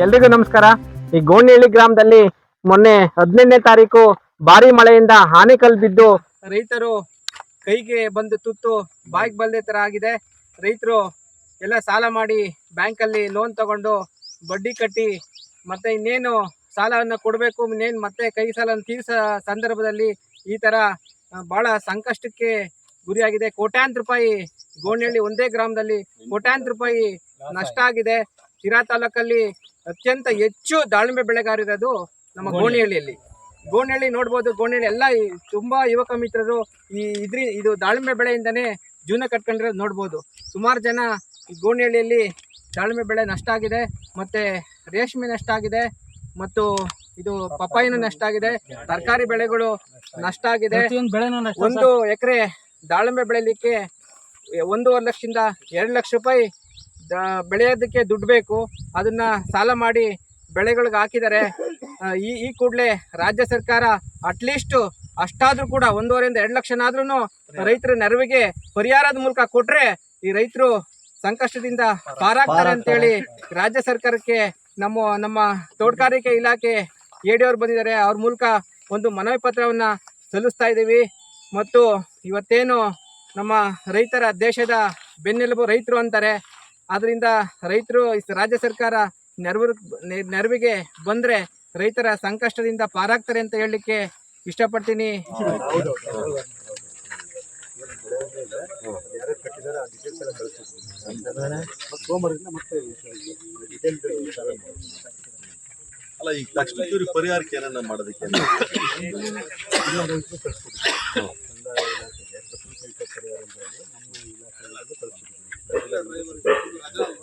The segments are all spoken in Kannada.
ಎಲ್ರಿಗೂ ನಮಸ್ಕಾರ. ಈ ಗೋಣಿಹಳ್ಳಿ ಗ್ರಾಮದಲ್ಲಿ ಮೊನ್ನೆ 18ನೇ ತಾರೀಕು ಭಾರಿ ಮಳೆಯಿಂದ ಆನೆಕಲ್ಲು ಬಿದ್ದು ರೈತರು ಕೈಗೆ ಬಂದು ತುತ್ತು ಬಾಯಿಗೆ ಬಲ್ಲದೆ ತರ ಆಗಿದೆ. ರೈತರು ಎಲ್ಲ ಸಾಲ ಮಾಡಿ ಬ್ಯಾಂಕಲ್ಲಿ ಲೋನ್ ತಗೊಂಡು ಬಡ್ಡಿ ಕಟ್ಟಿ ಮತ್ತೆ ಇನ್ನೇನು ಸಾಲವನ್ನು ಕೊಡಬೇಕು, ಇನ್ನೇನು ಮತ್ತೆ ಕೈ ಸಾಲವನ್ನು ತೀರಿಸೋ ಸಂದರ್ಭದಲ್ಲಿ ಈ ತರ ಬಹಳ ಸಂಕಷ್ಟಕ್ಕೆ ಗುರಿಯಾಗಿದೆ. ಕೋಟ್ಯಾಂತರ ರೂಪಾಯಿ ಗೋಣಿಹಳ್ಳಿ ಒಂದೇ ಗ್ರಾಮದಲ್ಲಿ ಕೋಟ್ಯಾಂತರ ರೂಪಾಯಿ ನಷ್ಟ ಆಗಿದೆ. ಶಿರಾ ತಾಲೂಕಲ್ಲಿ ಅತ್ಯಂತ ಹೆಚ್ಚು ದಾಳಿಂಬೆ ಬೆಳೆಗಾರರಿರೋದು ನಮ್ಮ ಗೋಣಿಹಳ್ಳಿಯಲ್ಲಿ. ಗೋಣಿಹಳ್ಳಿ ನೋಡ್ಬೋದು, ಗೋಣಿಹಳ್ಳಿ ಎಲ್ಲ ತುಂಬಾ ಯುವಕ ಮಿತ್ರರು ಇದು ದಾಳಿಂಬೆ ಬೆಳೆಯಿಂದನೇ ಜೀವನ ಕಟ್ಕೊಂಡಿರೋದು ನೋಡ್ಬೋದು. ಸುಮಾರು ಜನ ಈ ಗೋಣಿಹಳ್ಳಿಯಲ್ಲಿ ದಾಳಿಂಬೆ ಬೆಳೆ ನಷ್ಟ ಆಗಿದೆ, ಮತ್ತೆ ರೇಷ್ಮೆ ನಷ್ಟ ಆಗಿದೆ, ಮತ್ತು ಇದು ಪಪ್ಪಾಯಿನೂ ನಷ್ಟ ಆಗಿದೆ, ತರಕಾರಿ ಬೆಳೆಗಳು ನಷ್ಟ ಆಗಿದೆ. 1 ಎಕರೆ ದಾಳಿಂಬೆ ಬೆಳೆಯಲಿಕ್ಕೆ 1.5 ಲಕ್ಷದಿಂದ 2 ಲಕ್ಷ ರೂಪಾಯಿ ಬೆಳೆಯೋದಕ್ಕೆ ದುಡ್ಡು ಬೇಕು. ಅದನ್ನ ಸಾಲ ಮಾಡಿ ಬೆಳೆಗಳಿಗೆ ಹಾಕಿದ್ದಾರೆ. ಈ ಕೂಡಲೇ ರಾಜ್ಯ ಸರ್ಕಾರ ಅಟ್ಲೀಸ್ಟ್ ಅಷ್ಟಾದ್ರೂ ಕೂಡ 1.5ರಿಂದ 2 ಲಕ್ಷನಾದ್ರೂ ರೈತರ ನೆರವಿಗೆ ಪರಿಹಾರದ ಮೂಲಕ ಕೊಟ್ರೆ ಈ ರೈತರು ಸಂಕಷ್ಟದಿಂದ ಪಾರಾಗ್ತಾರೆ ಅಂತೇಳಿ ರಾಜ್ಯ ಸರ್ಕಾರಕ್ಕೆ ನಮ್ಮ ತೋಟಗಾರಿಕೆ ಇಲಾಖೆ ಎಡಿಯವರು ಬಂದಿದ್ದಾರೆ. ಅವ್ರ ಮೂಲಕ ಒಂದು ಮನವಿ ಪತ್ರವನ್ನ ಸಲ್ಲಿಸ್ತಾ ಇದ್ದೀವಿ. ಮತ್ತು ಇವತ್ತೇನು ನಮ್ಮ ರೈತರ ದೇಶದ ಬೆನ್ನೆಲುಬು ರೈತರು ಅಂತಾರೆ. ಆದ್ರಿಂದ ರೈತರು ರಾಜ್ಯ ಸರ್ಕಾರ ನೆರವಿಗೆ ಬಂದ್ರೆ ರೈತರ ಸಂಕಷ್ಟದಿಂದ ಪಾರಾಗ್ತಾರೆ ಅಂತ ಹೇಳಲಿಕ್ಕೆ ಇಷ್ಟಪಡ್ತೀನಿ. ಅಲ್ಲ, ಈಗ ತಕ್ಷಣ ಇವ್ರಿಗೆ ಪರಿಹಾರಕ್ಕೆ ಏನನ್ನ ಮಾಡೋದಕ್ಕೆ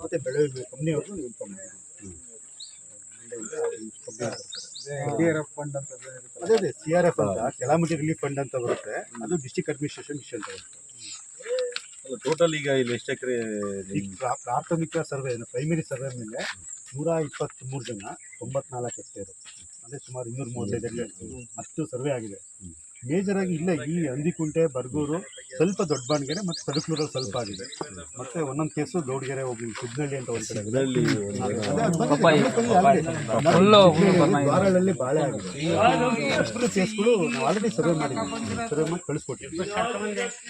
ಮತ್ತೆ ಬೆಳೆ ಕಂಪ್ನಿಯವರು ಇನ್ಫಾರ್ಮ್ ಫಂಡ್ ಅಂತ ಅದೇ CRF ಅಂತ ಕೆಲಾಮಿಟಿ ರಿಲೀಫ್ ಫಂಡ್ ಅಂತ ಬರುತ್ತೆ. ಅದು ಡಿಸ್ಟ್ರಿಕ್ಟ್ ಅಡ್ಮಿನಿಸ್ಟ್ರೇಷನ್ ಮಿಷನ್ ಬರುತ್ತೆ. ಟೋಟಲ್ ಈಗ ಇಲ್ಲಿ ಎಷ್ಟು ಎಕರೆ ಪ್ರಾಥಮಿಕ ಸರ್ವೆ ಪ್ರೈಮರಿ ಸರ್ವೆ ಮೇಲೆ 123 ಜನ 94 ಹೆಕ್ಟೇರು, ಅಂದರೆ ಸುಮಾರು 235 ಎಕರೆ ಅಷ್ಟು ಸರ್ವೆ ಆಗಿದೆ. ಮೇಜರ್ ಆಗಿ ಇಲ್ಲ ಈ ಹಂದಿಕುಂಟೆ, ಬರ್ಗೂರು, ಸ್ವಲ್ಪ ದೊಡ್ಡ ಬಾಣಗೆರೆ ಮತ್ತು ಸಡುಕ್ಲೂರಲ್ಲಿ ಸ್ವಲ್ಪ ಆಗಿದೆ. ಮತ್ತೆ ಒಂದೊಂದು ಕೇಸು ಗೌಡ್ಗೆರೆ ಹೋಗಿ ಸಿದ್ನಳ್ಳಿ ಅಂತ ಒಂದು ಕಡೆ ದ್ವಾರಗಳಲ್ಲಿ ಬಾಳೆ ಆಗಿದೆ. ಅಷ್ಟು ಕೇಸ್ಗಳು ನಾವು ಆಲ್ರೆಡಿ ಸರ್ವೆ ಮಾಡಿ ಕಳಿಸ್ಕೊಟ್ಟಿದ್ವಿ.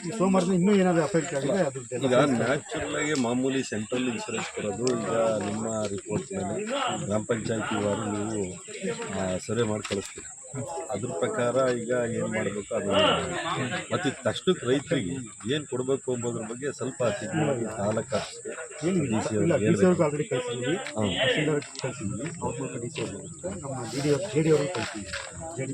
ಈ ಸೋಮವಾರದಿಂದ ಇನ್ನೂ ಏನಾದರೂ ಅಫೆಕ್ಟ್ ಆಗಿದೆ ಅದು ಈಗ ನ್ಯಾಚುರಲ್ ಆಗಿ ಮಾಮೂಲಿ ಸೆಂಟ್ರಲ್ ಇನ್ಶೂರೆನ್ಸ್ ಕೊಡೋದು. ಈಗ ನಿಮ್ಮ ರಿಪೋರ್ಟ್ ಮೇಲೆ ಗ್ರಾಮ ಪಂಚಾಯತಿ ವಾರು ನೀವು ಸರ್ವೆ ಮಾಡಿ ಕಳಿಸ್ತೀವಿ. ಅದ್ರ ಪ್ರಕಾರ ಈಗ ಏನು ಮಾಡಬೇಕು ಅದು ಮತ್ತು ತಕ್ಷಣಕ್ಕೆ ರೈತರಿಗೆ ಏನು ಕೊಡಬೇಕು ಎಂಬುದ್ರ ಬಗ್ಗೆ ಸ್ವಲ್ಪ ತಾಲೂಕು ಆಲ್ರೆಡಿ ಕಳಿಸಿದ್ವಿ, ಕಳಿಸಿದ್ವಿ. ಅವ್ರ ಮೂಲಕ DC ನಮ್ಮ JD ಅವ್ರಿಗೆ ಕಳಿಸಿದ್ವಿ. JD